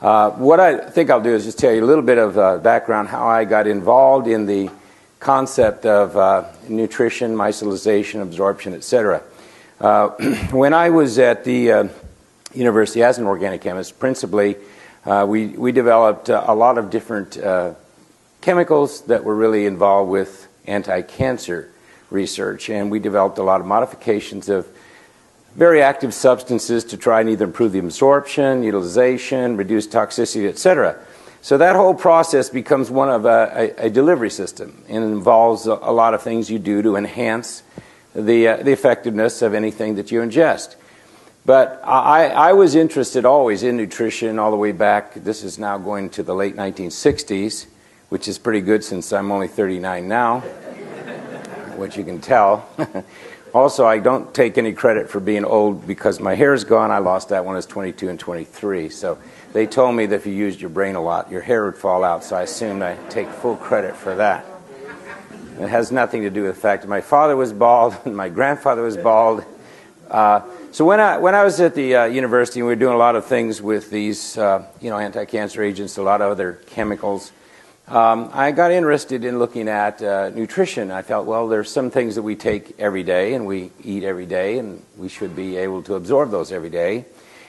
What I think I'll do is just tell you a little bit of background, how I got involved in the concept of nutrition, micellization, absorption, etc. When I was at the university as an organic chemist, principally, we developed a lot of different chemicals that were really involved with anti-cancer research, and we developed a lot of modifications of very active substances to try and either improve the absorption, utilization, reduce toxicity, etc. So that whole process becomes one of a delivery system, and it involves a lot of things you do to enhance the effectiveness of anything that you ingest. But I was interested always in nutrition all the way back. This is now going to the late 1960s, which is pretty good since I'm only 39 now, which you can tell. Also, I don't take any credit for being old because my hair's gone. I lost that when I was 22 and 23. So they told me that if you used your brain a lot, your hair would fall out. So I assumed I take full credit for that. It has nothing to do with the fact that my father was bald and my grandfather was bald. So when I was at the university, and we were doing a lot of things with these anti-cancer agents, a lot of other chemicals, I got interested in looking at nutrition. I felt, well, there's some things that we take every day and we eat every day, and we should be able to absorb those every day.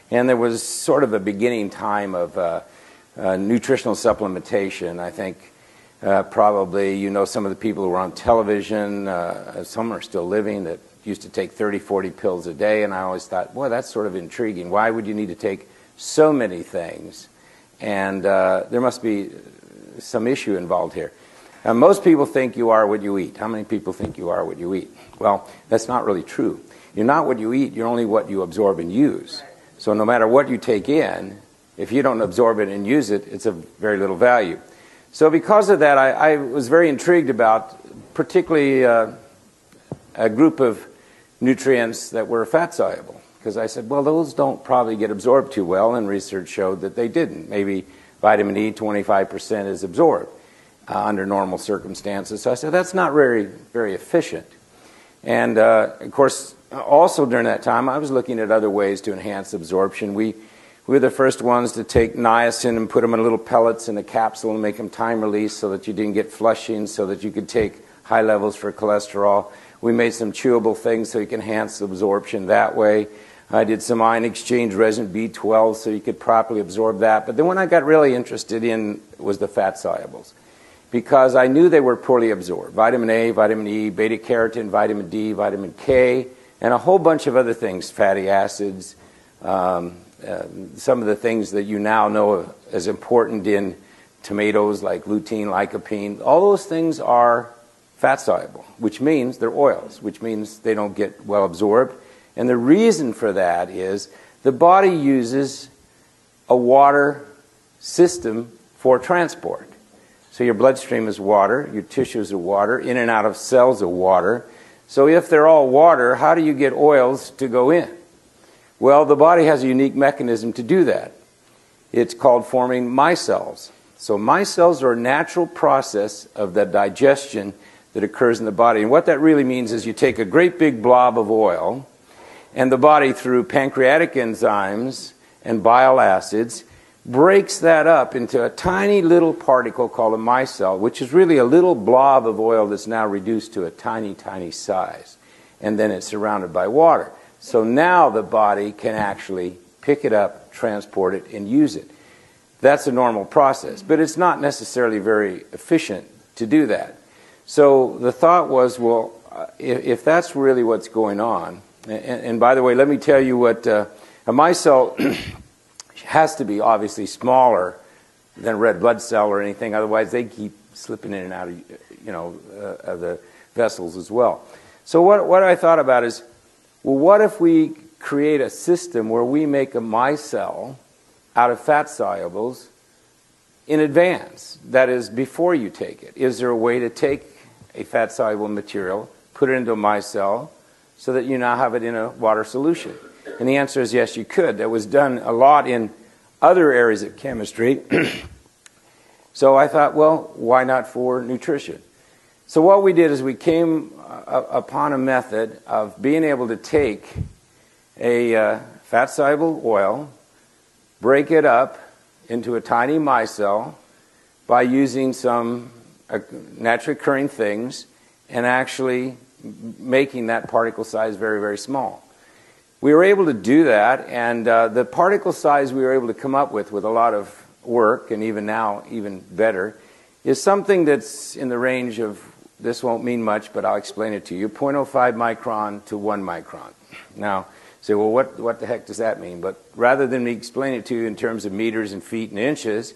And there was sort of a beginning time of nutritional supplementation. I think probably some of the people who were on television, some are still living, that used to take 30, 40 pills a day, and I always thought, boy, that's sort of intriguing. Why would you need to take so many things? And there must be some issue involved here. Most people think you are what you eat. How many people think you are what you eat? Well, that's not really true. You're not what you eat, you're only what you absorb and use. So no matter what you take in, if you don't absorb it and use it, it's of very little value. So because of that, I was very intrigued about particularly a group of nutrients that were fat-soluble. Because I said, well, those don't probably get absorbed too well, and research showed that they didn't. Maybe vitamin E, 25% is absorbed under normal circumstances. So I said, that's not very, very efficient. And, of course, also during that time, I was looking at other ways to enhance absorption. We were the first ones to take niacin and put them in little pellets in a capsule and make them time release so that you didn't get flushing, so that you could take high levels for cholesterol. We made some chewable things so you can enhance absorption that way. I did some ion exchange resin B12 so you could properly absorb that. But then what I got really interested in was the fat solubles, because I knew they were poorly absorbed. Vitamin A, vitamin E, beta carotene, vitamin D, vitamin K, and a whole bunch of other things, fatty acids, some of the things that you now know as important in tomatoes like lutein, lycopene. All those things are fat soluble, which means they're oils, which means they don't get well absorbed. And the reason for that is the body uses a water system for transport. So your bloodstream is water, your tissues are water, in and out of cells are water. So if they're all water, how do you get oils to go in? Well, the body has a unique mechanism to do that. It's called forming micelles. So micelles are a natural process of the digestion that occurs in the body. And what that really means is you take a great big blob of oil, and the body, through pancreatic enzymes and bile acids, breaks that up into a tiny little particle called a micelle, which is really a little blob of oil that's now reduced to a tiny, tiny size. And then it's surrounded by water. So now the body can actually pick it up, transport it, and use it. That's a normal process, but it's not necessarily very efficient to do that. So the thought was, well, if that's really what's going on, and by the way, let me tell you what a micelle has to be obviously smaller than a red blood cell or anything. Otherwise, they keep slipping in and out of the vessels as well. So what I thought about is, well, what if we create a system where we make a micelle out of fat solubles in advance? That is, before you take it. Is there a way to take a fat soluble material, put it into a micelle, so that you now have it in a water solution? And the answer is yes, you could. That was done a lot in other areas of chemistry. So I thought, well, why not for nutrition? So what we did is we came upon a method of being able to take a fat-soluble oil, break it up into a tiny micelle by using some naturally occurring things and actually making that particle size very, very small. We were able to do that, and the particle size we were able to come up with a lot of work, and even now, even better, is something that's in the range of, this won't mean much, but I'll explain it to you, 0.05 micron to 1 micron. Now, say, well, what the heck does that mean? But rather than me explain it to you in terms of meters and feet and inches,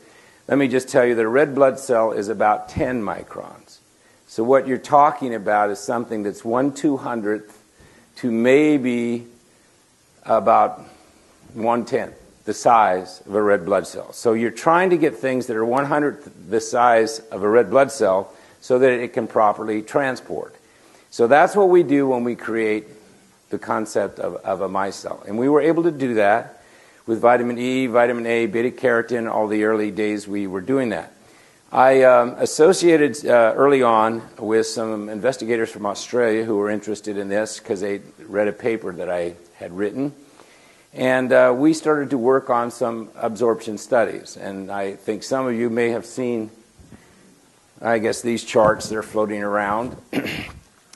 let me just tell you that a red blood cell is about 10 microns. So what you're talking about is something that's 1/200th to maybe about 1/10 the size of a red blood cell. So you're trying to get things that are 1/100th the size of a red blood cell so that it can properly transport. So that's what we do when we create the concept of a micelle. And we were able to do that with vitamin E, vitamin A, beta-carotene, all the early days we were doing that. I associated early on with some investigators from Australia who were interested in this because they read a paper that I had written. And we started to work on some absorption studies. And I think some of you may have seen, I guess, these charts that are floating around.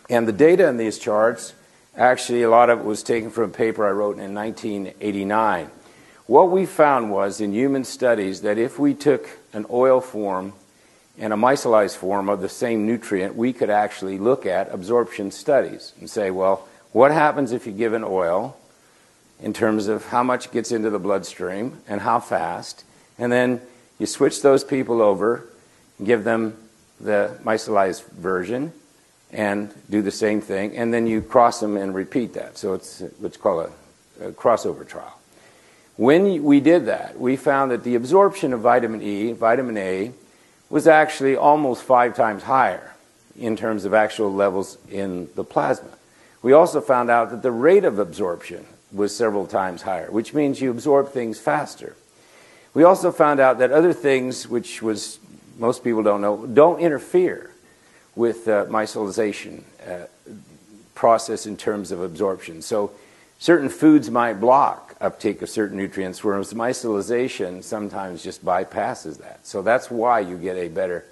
And the data in these charts, actually a lot of it was taken from a paper I wrote in 1989. What we found was in human studies that if we took an oil form and a micellized form of the same nutrient, we could actually look at absorption studies and say, well, what happens if you give an oil in terms of how much gets into the bloodstream and how fast, and then you switch those people over, give them the micellized version, and do the same thing, and then you cross them and repeat that. So it's what's called a crossover trial. When we did that, we found that the absorption of vitamin E, vitamin A, was actually almost 5 times higher in terms of actual levels in the plasma. We also found out that the rate of absorption was several times higher, which means you absorb things faster. We also found out that other things, which was most people don't know, don't interfere with micellization process in terms of absorption. So certain foods might block uptake of certain nutrients, whereas micellization sometimes just bypasses that. So that's why you get a better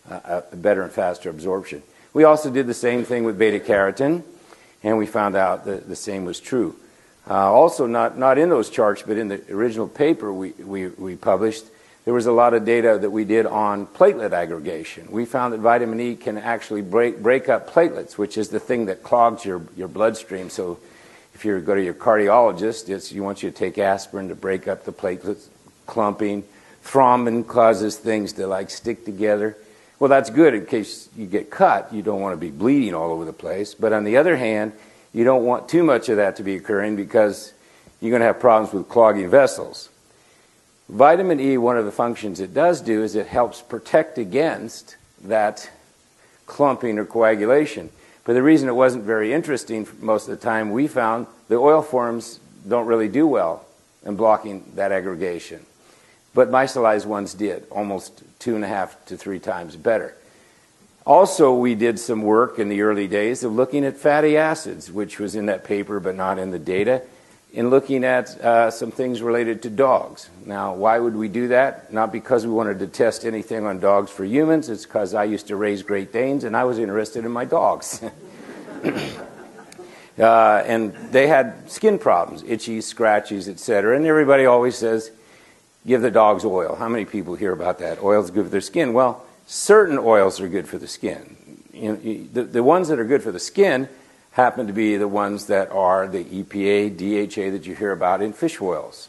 and faster absorption. We also did the same thing with beta-carotene, and we found out that the same was true. Also, not in those charts, but in the original paper we published, there was a lot of data that we did on platelet aggregation. We found that vitamin E can actually break up platelets, which is the thing that clogs your bloodstream. So if you go to your cardiologist, he wants you to take aspirin to break up the platelets, clumping. Thrombin causes things to like stick together. Well, that's good in case you get cut. You don't want to be bleeding all over the place. But on the other hand, you don't want too much of that to be occurring because you're going to have problems with clogging vessels. Vitamin E, one of the functions it does do is it helps protect against that clumping or coagulation. But the reason it wasn't very interesting most of the time, we found the oil forms don't really do well in blocking that aggregation. But micellized ones did, almost 2.5 to 3 times better. Also, we did some work in the early days of looking at fatty acids, which was in that paper but not in the data, in looking at some things related to dogs. Now, why would we do that? Not because we wanted to test anything on dogs for humans. It's because I used to raise Great Danes, and I was interested in my dogs. And they had skin problems, itchy, scratches, etc. And everybody always says, give the dogs oil. How many people hear about that? Oil's good for their skin. Well, certain oils are good for the skin. The ones that are good for the skin happen to be the ones that are the EPA, DHA that you hear about in fish oils.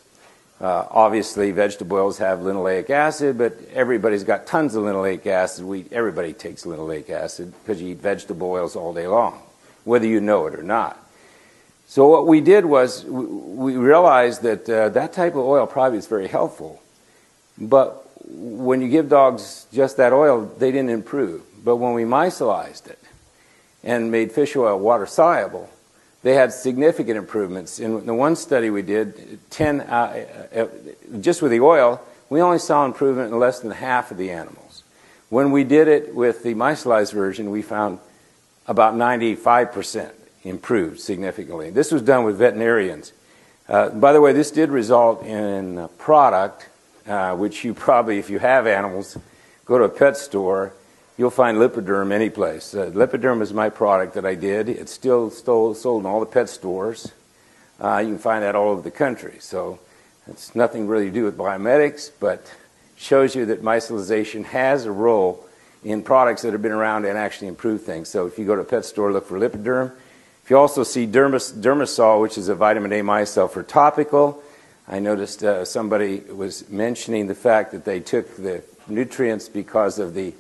Obviously, vegetable oils have linoleic acid, but everybody's got tons of linoleic acid. Everybody takes linoleic acid because you eat vegetable oils all day long, whether you know it or not. So what we did was we realized that that type of oil probably is very helpful, but when you give dogs just that oil, they didn't improve. But when we micellized it and made fish oil water-soluble, they had significant improvements. In the one study we did, just with the oil, we only saw improvement in less than half of the animals. When we did it with the micellized version, we found about 95% improved significantly. This was done with veterinarians. By the way, this did result in a product, which you probably, if you have animals, go to a pet store, you'll find Lipiderm any place. Lipiderm is my product that I did. It's still sold in all the pet stores. You can find that all over the country. So it's nothing really to do with biometics, but shows you that micellization has a role in products that have been around and actually improve things. So if you go to a pet store, look for Lipiderm. If you also see Dermasol, which is a vitamin A micelle for topical, I noticed somebody was mentioning the fact that they took the nutrients because of the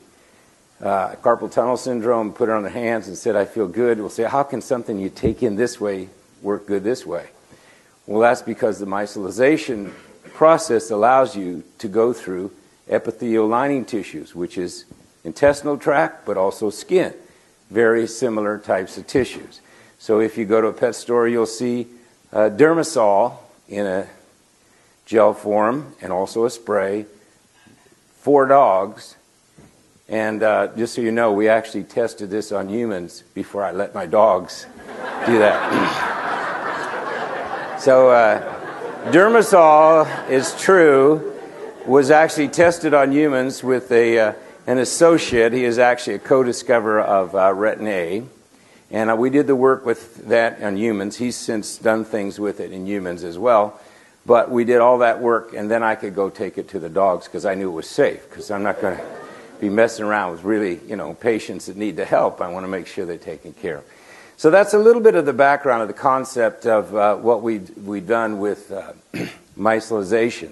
carpal tunnel syndrome, put it on their hands and said, I feel good. We'll say, how can something you take in this way work good this way? Well, that's because the micellization process allows you to go through epithelial lining tissues, which is intestinal tract, but also skin. Very similar types of tissues. So if you go to a pet store, you'll see Dermasol in a gel form and also a spray for dogs. And just so you know, we actually tested this on humans before I let my dogs do that. So Dermasol is true, was actually tested on humans with an associate. He is actually a co-discoverer of retin A. And we did the work with that on humans. He's since done things with it in humans as well. But we did all that work, and then I could go take it to the dogs because I knew it was safe, because I'm not going to be messing around with really, patients that need the help. I want to make sure they're taken care of. So that's a little bit of the background of the concept of what we've done with micellization.